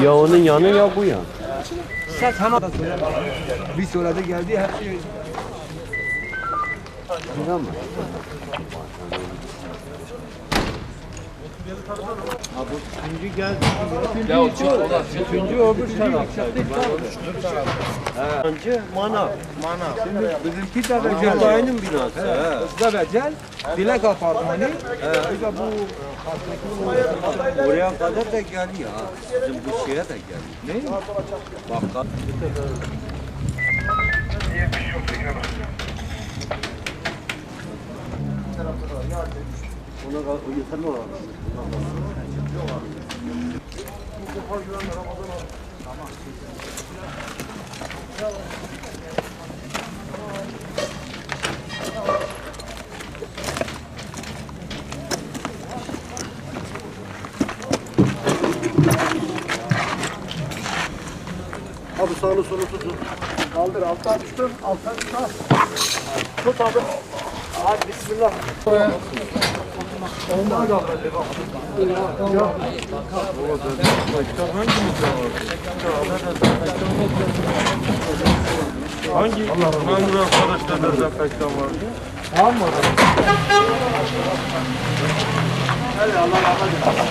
Ya onun yanı ya bu yan. Sen sana da söyle. Bir söyledi geldi her şey. Tamam mı? Ha bu üçüncü geldi. Üçüncü öbür tarafta. Önce manav. Şimdi bizimki de Hocam Becel. dayının binası. He. Bizde Becel. Dilek apartmanı. İşte bu Oraya kadar da geliyor. Ha. Bizim bu şeye de geliyor. ne? Bakkal. Ona yeterli olan. Abi sağını solu tutun. Kaldır alttan tutun. Alttan tut. Tut abi. Hadi bismillah. Ondan da Hangi memur arkadaşlar dezenfektan vardı? tamam mı? Hadi Allah rahmet eylesin.